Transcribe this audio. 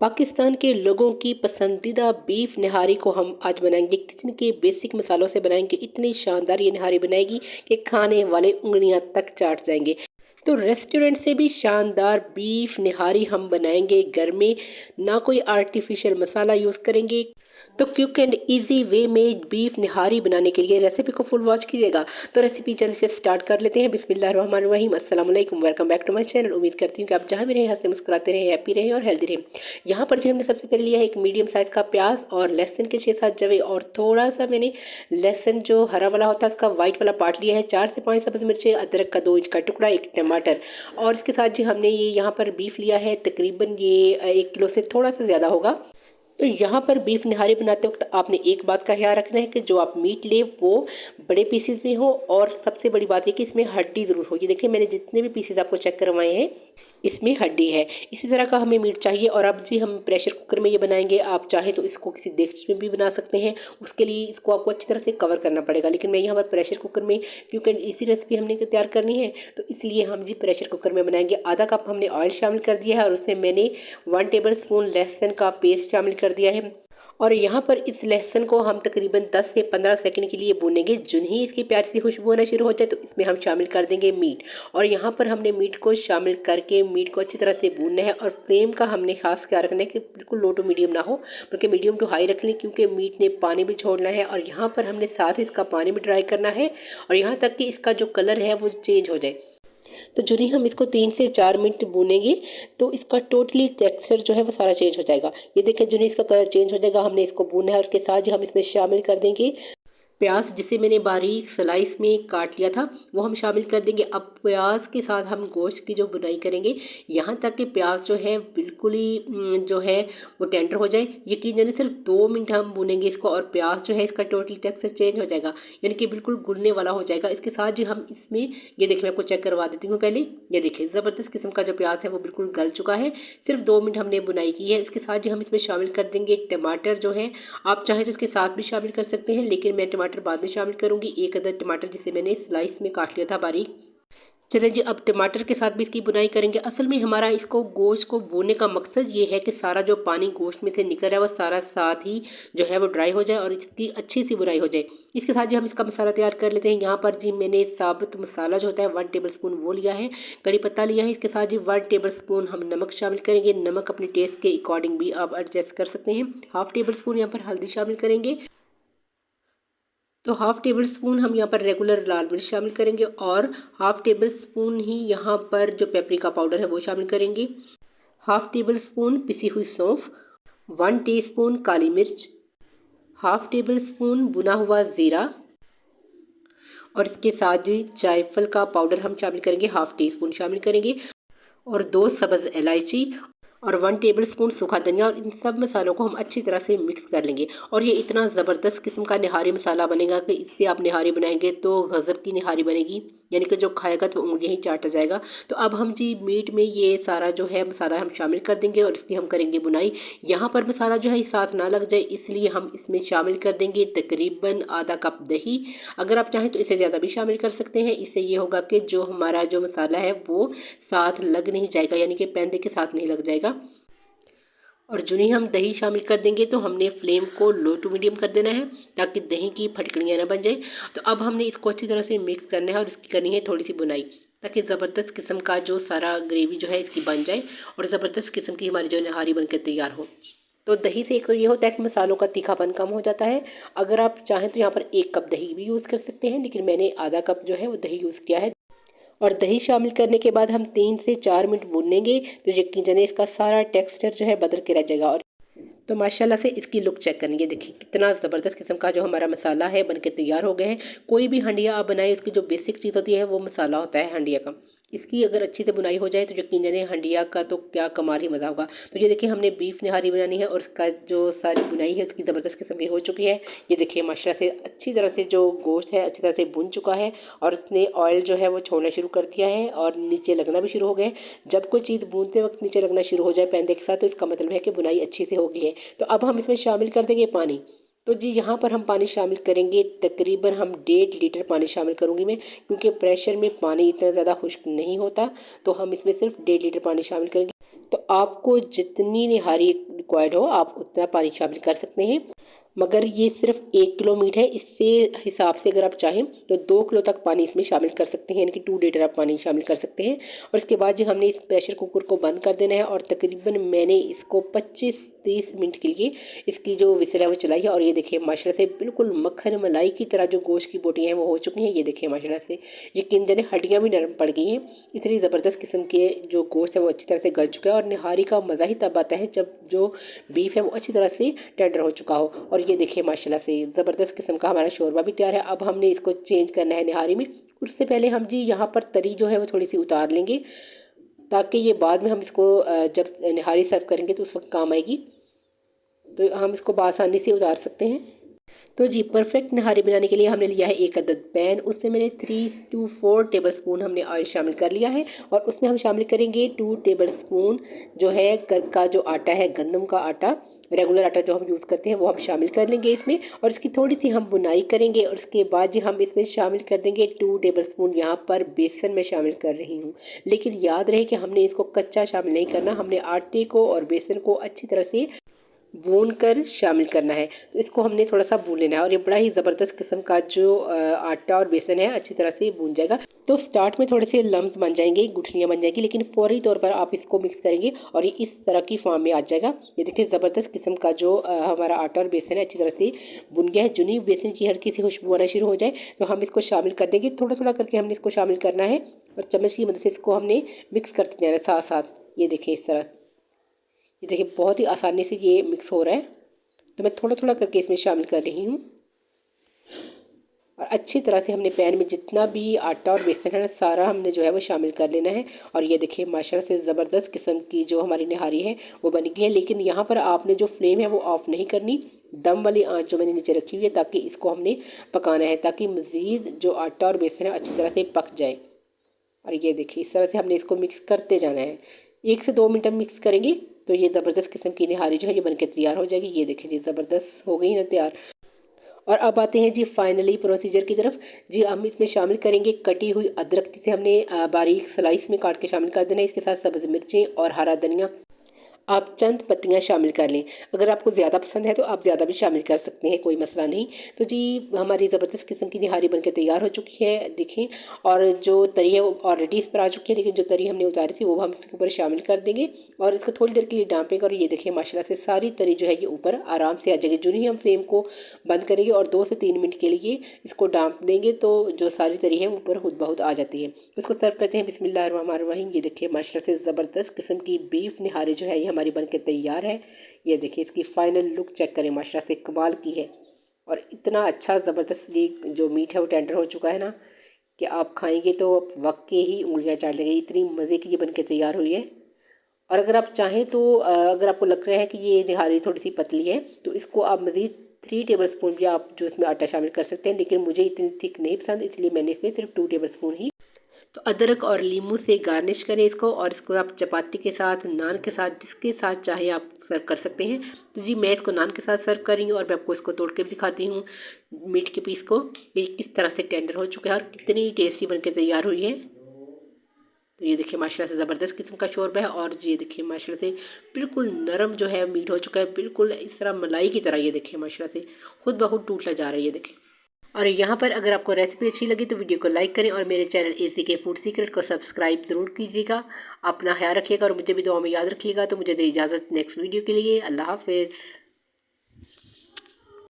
पाकिस्तान के लोगों की पसंदीदा बीफ निहारी को हम आज बनाएंगे। किचन के बेसिक मसालों से बनाएंगे। इतनी शानदार ये निहारी बनाएगी कि खाने वाले उंगलियां तक चाट जाएंगे। तो रेस्टोरेंट से भी शानदार बीफ निहारी हम बनाएंगे घर में। ना कोई आर्टिफिशियल मसाला यूज़ करेंगे। तो क्विक एंड इजी वे में बीफ निहारी बनाने के लिए रेसिपी को फुल वॉच कीजिएगा। तो रेसिपी जल्दी से स्टार्ट कर लेते हैं। बिस्मिल्लाहिर्रहमानिर्रहीम, अस्सलाम वालेकुम, welcome back to my channel. उम्मीद करती हूँ कि आप जहाँ भी रहें हंसते मुस्कुराते रहें, हैप्पी रहें और हेल्दी रहें। यहाँ पर जो हमने सबसे पहले लिया है एक मीडियम साइज़ का प्याज और लहसुन के 6-7 जवे, और थोड़ा सा मैंने लहसुन जो हरा वाला होता है उसका वाइट वाला पार्ट लिया है। 4 से 5 सब्ज़ मिर्चें, अदरक का 2 इंच का टुकड़ा, एक टमाटर, और इसके साथ जी हमने ये यहाँ पर बीफ लिया है। तकरीबन ये 1 किलो से थोड़ा सा ज़्यादा होगा। तो यहाँ पर बीफ निहारी बनाते वक्त आपने एक बात का ख्याल रखना है कि जो आप मीट ले वो बड़े पीसेस में हो, और सबसे बड़ी बात है कि इसमें हड्डी ज़रूर हो। ये देखिए मैंने जितने भी पीसेस आपको चेक करवाए हैं इसमें हड्डी है। इसी तरह का हमें मीट चाहिए। और अब जी हम प्रेशर कुकर में ये बनाएंगे। आप चाहें तो इसको किसी देगच में भी बना सकते हैं। उसके लिए इसको आपको अच्छी तरह से कवर करना पड़ेगा, लेकिन मैं यहाँ पर प्रेशर कुकर में, क्योंकि इसी रेसिपी हमने तैयार करनी है तो इसलिए हम जी प्रेशर कुकर में बनाएंगे। आधा कप हमने ऑयल शामिल कर दिया है और उसमें मैंने 1 टेबल स्पून लहसुन का पेस्ट शामिल कर दिया है। और यहाँ पर इस लहसुन को हम तकरीबन 10 से 15 सेकंड के लिए भूनेंगे। जो ही इसकी प्यारी सी खुशबू आना शुरू हो जाए तो इसमें हम शामिल कर देंगे मीट। और यहाँ पर हमने मीट को शामिल करके मीट को अच्छी तरह से भूनना है। और फ्लेम का हमने खास ख्याल रखना है कि बिल्कुल लो टू मीडियम ना हो, बल्कि मीडियम टू हाई रख लें, क्योंकि मीट ने पानी भी छोड़ना है। और यहाँ पर हमने साथ ही इसका पानी भी ड्राई करना है, और यहाँ तक कि इसका जो कलर है वो चेंज हो जाए। तो जो नहीं हम इसको 3 से 4 मिनट भूनेंगे तो इसका टोटली टेक्सचर जो है वो सारा चेंज हो जाएगा। ये देखिए जो नहीं इसका कलर चेंज हो जाएगा, हमने इसको भूना है। और उसके साथ जो हम इसमें शामिल कर देंगे प्याज, जिसे मैंने बारीक स्लाइस में काट लिया था, वो हम शामिल कर देंगे। अब प्याज के साथ हम गोश्त की जो बुनाई करेंगे, यहाँ तक कि प्याज जो है बिल्कुल ही जो है वो टेंडर हो जाए। यकीन जानिए सिर्फ 2 मिनट हम भूनेंगे इसको, और प्याज जो है इसका टोटली टेक्सचर चेंज हो जाएगा, यानी कि बिल्कुल घुलने वाला हो जाएगा। इसके साथ जो हम इसमें, ये देखिए मैं आपको चेक करवा देती हूँ पहले। ये देखिए ज़बरदस्त किस्म का जो प्याज है वो बिल्कुल गल चुका है। सिर्फ 2 मिनट हमने बुनाई की है। इसके साथ जो हम इसमें शामिल कर देंगे टमाटर जो है, आप चाहें तो इसके साथ भी शामिल कर सकते हैं, लेकिन मैं टमाटर बाद में शामिल करूंगी। 1 अदद टमाटर जिसे मैंने स्लाइस में काट लिया था बारीक। चलिए जी अब टमाटर के साथ भी इसकी बुनाई करेंगे। असल में हमारा इसको गोश्त को भूनने का मकसद ये है कि सारा जो पानी गोश्त में से निकल रहा है वो सारा साथ ही जो है वो ड्राई हो जाए और इसकी अच्छी सी बुनाई हो जाए। इसके साथ जो हम इसका मसाला तैयार कर लेते हैं। यहाँ पर जी मैंने साबुत मसाला जो होता है 1 टेबल स्पून वो लिया है, कड़ी पत्ता लिया है। इसके साथ जी 1 टेबल स्पून हम नमक शामिल करेंगे। नमक अपने टेस्ट के अकॉर्डिंग भी आप एडजस्ट कर सकते हैं। हाफ टेबल स्पून यहाँ पर हल्दी शामिल करेंगे। तो हाफ टेबल स्पून हम यहाँ पर रेगुलर लाल मिर्च शामिल करेंगे, और हाफ टेबल स्पून ही यहाँ पर जो पेपरिका पाउडर है वो शामिल करेंगे। हाफ टेबल स्पून पिसी हुई सौंफ, 1 टीस्पून काली मिर्च, हाफ टेबल स्पून भुना हुआ ज़ीरा, और इसके साथ ही जायफल का पाउडर हम शामिल करेंगे, हाफ टी स्पून शामिल करेंगे, और 2 सब्ज़ इलायची, और 1 टेबल स्पून सूखा धनिया। और इन सब मसालों को हम अच्छी तरह से मिक्स कर लेंगे। और ये इतना ज़बरदस्त किस्म का निहारी मसाला बनेगा कि इससे आप निहारी बनाएंगे तो गज़ब की निहारी बनेगी, यानी कि जो खाएगा तो उंगलियां ही चाटा जाएगा। तो अब हम जी मीट में ये सारा जो है मसाला हम शामिल कर देंगे और इसकी हम करेंगे बुनाई। यहाँ पर मसाला जो है साथ ना लग जाए इसलिए हम इसमें शामिल कर देंगे तकरीबन आधा कप दही। अगर आप चाहें तो इससे ज़्यादा भी शामिल कर सकते हैं। इससे ये होगा कि जो हमारा जो मसाला है वो साथ लग नहीं जाएगा, यानी कि पैंदे के साथ नहीं लग जाएगा। और जो ही हम दही शामिल कर देंगे तो हमने फ्लेम को लो टू मीडियम कर देना है ताकि दही की फटकड़ियाँ ना बन जाए। तो अब हमने इसको अच्छी तरह से मिक्स करना है और इसकी करनी है थोड़ी सी बुनाई, ताकि ज़बरदस्त किस्म का जो सारा ग्रेवी जो है इसकी बन जाए और ज़बरदस्त किस्म की हमारी जो नहारी बनकर तैयार हो। तो दही से एक तो ये होता है कि मसालों का तीखापन कम हो जाता है। अगर आप चाहें तो यहाँ पर 1 कप दही भी यूज़ कर सकते हैं, लेकिन मैंने आधा कप जो है वो दही यूज़ किया है। और दही शामिल करने के बाद हम 3 से 4 मिनट भूनेंगे तो यकीन जानिए इसका सारा टेक्सचर जो है बदल के रह जाएगा। और तो माशाल्लाह से इसकी लुक चेक करेंगे, देखिए कितना ज़बरदस्त किस्म का जो हमारा मसाला है बनके तैयार हो गए हैं। कोई भी हंडिया आप बनाएं उसकी जो बेसिक चीज़ होती है वो मसाला होता है हंडिया का। इसकी अगर अच्छी से बुनाई हो जाए तो यकीन जानिए हंडिया का तो क्या कमाल ही मज़ा होगा। तो ये देखिए हमने बीफ निहारी बनानी है और उसका जो सारी बुनाई है उसकी ज़बरदस्त किस्म की हो चुकी है। ये देखिए माशाल्लाह से अच्छी तरह से जो गोश्त है अच्छी तरह से भुन चुका है और उसने ऑयल जो है वो छोड़ना शुरू कर दिया है और नीचे लगना भी शुरू हो गए। जब कोई चीज़ भूनते वक्त नीचे लगना शुरू हो जाए पैंदे के साथ तो इसका मतलब है कि बुनाई अच्छी से हो गई है। तो अब हम इसमें शामिल कर देंगे पानी। तो जी यहाँ पर हम पानी शामिल करेंगे, तकरीबन हम 1.5 लीटर पानी शामिल करूँगी मैं, क्योंकि प्रेशर में पानी इतना ज़्यादा खुश्क नहीं होता। तो हम इसमें सिर्फ 1.5 लीटर पानी शामिल करेंगे। तो आपको जितनी निहारी रिक्वायर्ड हो आप उतना पानी शामिल कर सकते हैं। मगर ये सिर्फ 1 किलो मीट है, इससे हिसाब से अगर आप चाहें तो 2 किलो तक पानी इसमें शामिल कर सकते हैं, यानी कि 2 लीटर आप पानी शामिल कर सकते हैं। और इसके बाद जो हमने इस प्रेशर कुकर को बंद कर देना है और तकरीबन मैंने इसको 25-30 मिनट के लिए इसकी जो विसल है वो चलाई है। और ये देखिए माशाल्लाह से बिल्कुल मक्खन मलाई की तरह जो गोश्त की बोटियाँ हैं वो हो चुकी हैं। ये देखिए माशाल्लाह से यकीन जाने हड्डियाँ भी नरम पड़ गई हैं। इतनी ज़बरदस्त किस्म के जो गोश्त है वो अच्छी तरह से गल चुका है। और निहारी का मज़ा ही तब आता है जब जो बीफ है वो अच्छी तरह से टेंडर हो चुका हो। और ये देखिए माशाल्लाह से ज़बरदस्त किस्म का हमारा शोरबा भी तैयार है। अब हमने इसको चेंज करना है निहारी में। उससे पहले हम जी यहाँ पर तरी जो है वो थोड़ी सी उतार लेंगे, ताकि ये बाद में हम इसको जब निहारी सर्व करेंगे तो उस वक्त काम आएगी, तो हम इसको बआसानी से उतार सकते हैं। तो जी परफेक्ट नहारी बनाने के लिए हमने लिया है 1 अदद पैन, उसमें मैंने 3 to 4 टेबल स्पून हमने ऑयल शामिल कर लिया है। और उसमें हम शामिल करेंगे 2 टेबल स्पून जो है का जो आटा है, गंदम का आटा, रेगुलर आटा जो हम यूज़ करते हैं वो हम शामिल कर लेंगे इसमें। और इसकी थोड़ी सी हम बुनाई करेंगे। और उसके बाद जी हम इसमें शामिल कर देंगे 2 टेबल स्पून यहाँ पर बेसन में शामिल कर रही हूँ। लेकिन याद रहे कि हमने इसको कच्चा शामिल नहीं करना, हमने आटे को और बेसन को अच्छी तरह से भून कर शामिल करना है। तो इसको हमने थोड़ा सा भून लेना है और ये बड़ा ही ज़बरदस्त किस्म का जो आटा और बेसन है अच्छी तरह से भून जाएगा। तो स्टार्ट में थोड़े से लम्स बन जाएंगे, गुठलियाँ बन जाएंगी, लेकिन फौरी तौर पर आप इसको मिक्स करेंगे और ये इस तरह की फॉर्म में आ जाएगा। ये देखिए ज़बरदस्त किस्म का जो हमारा आटा और बेसन है अच्छी तरह से भुन गया है। जुनी बेसन की हल्की सी खुशबू आना शुरू हो जाए तो हम इसको शामिल कर देंगे। थोड़ा थोड़ा करके हमने इसको शामिल करना है और चम्मच की मदद से इसको हमने मिक्स करते जाना है साथ साथ। ये देखिए इस तरह, ये देखिए बहुत ही आसानी से ये मिक्स हो रहा है। तो मैं थोड़ा थोड़ा करके इसमें शामिल कर रही हूँ और अच्छी तरह से हमने पैन में जितना भी आटा और बेसन है ना सारा हमने जो है वो शामिल कर लेना है। और ये देखिए माशाल्लाह से ज़बरदस्त किस्म की जो हमारी निहारी है वो बन गई है। लेकिन यहाँ पर आपने जो फ्लेम है वो ऑफ़ नहीं करनी, दम वाली आंच जो मैंने नीचे रखी हुई है, ताकि इसको हमने पकाना है ताकि मज़ीद जो आटा और बेसन है अच्छी तरह से पक जाए। और ये देखिए इस तरह से हमने इसको मिक्स करते जाना है। 1 से 2 मिनट हम मिक्स करेंगे तो ये ज़बरदस्त किस्म की निहारी जो है ये बनके तैयार हो जाएगी। ये देखिए जी ज़बरदस्त हो गई ना तैयार। और अब आते हैं जी फाइनली प्रोसीजर की तरफ। जी हम इसमें शामिल करेंगे कटी हुई अदरक, जिसे हमने बारीक स्लाइस में काट के शामिल कर देना है। इसके साथ सब्ज़ मिर्चें और हरा धनिया आप चंद पत्तियां शामिल कर लें। अगर आपको ज़्यादा पसंद है तो आप ज़्यादा भी शामिल कर सकते हैं, कोई मसला नहीं। तो जी हमारी ज़बरदस्त किस्म की निहारी बनके तैयार हो चुकी है देखें। और जो तरी है वो ऑलरेडी इस पर आ चुकी है, लेकिन जो तरी हमने उतारी थी वो हम इसके ऊपर शामिल कर देंगे और इसको थोड़ी देर के लिए डांपेंगे। और ये देखिए माशाल्लाह से सारी तरी जो है ये ऊपर आराम से आ जाएगी। जो ही हम फ्लेम को बंद करेंगे और 2 से 3 मिनट के लिए इसको डांप देंगे तो जो सारी तरी है ऊपर खुद बहुत आ जाती है। इसको सर्व करते हैं। बिस्मिल्लाहिर्रहमानिर्रहीम। ये देखिए माशाल्लाह से ज़बरदस्त किस्म की बीफ निहारी जो है ये हमारी बनके तैयार है। ये देखिए इसकी फ़ाइनल लुक चेक करें, माशाल्लाह से कमाल की है। और इतना अच्छा ज़बरदस्त ये जो मीट है वो टेंडर हो चुका है ना कि आप खाएंगे तो वाकई ही उंगलियां चाट लेंगे, इतनी मज़े की ये बनके तैयार हुई है। और अगर आप चाहें तो अगर आपको लग रहा है कि ये निहारी थोड़ी सी पतली है तो इसको आप मज़ीद 3 टेबल स्पून भी आप जो इसमें आटा शामिल कर सकते हैं, लेकिन मुझे इतनी थिक नहीं पसंद, इसलिए मैंने इसमें सिर्फ 2 टेबल स्पून ही। तो अदरक और लीमू से गार्निश करें इसको और इसको आप चपाती के साथ, नान के साथ, जिसके साथ चाहे आप सर्व कर सकते हैं। तो जी मैं इसको नान के साथ सर्व कर रही हूँ और मैं आपको इसको तोड़ के भी दिखाती हूँ मीट के पीस को, ये किस तरह से टेंडर हो चुका है और कितनी टेस्टी बनके तैयार हुई है। तो ये देखिए माशाल्लाह से ज़बरदस्त किस्म का शोरबा है। और ये देखिए माशाल्लाह से बिल्कुल नरम जो है मीट हो चुका है, बिल्कुल इस तरह मलाई की तरह। ये देखिए माशाल्लाह से खुद ब खुद टूटला जा रहा है, ये देखिए। और यहाँ पर अगर आपको रेसिपी अच्छी लगी तो वीडियो को लाइक करें और मेरे चैनल ACK फूड सीक्रेट को सब्सक्राइब ज़रूर कीजिएगा। अपना ख्याल रखिएगा और मुझे भी दुआ में याद रखिएगा। तो मुझे दे इजाज़त नेक्स्ट वीडियो के लिए। अल्लाह हाफ़िज़।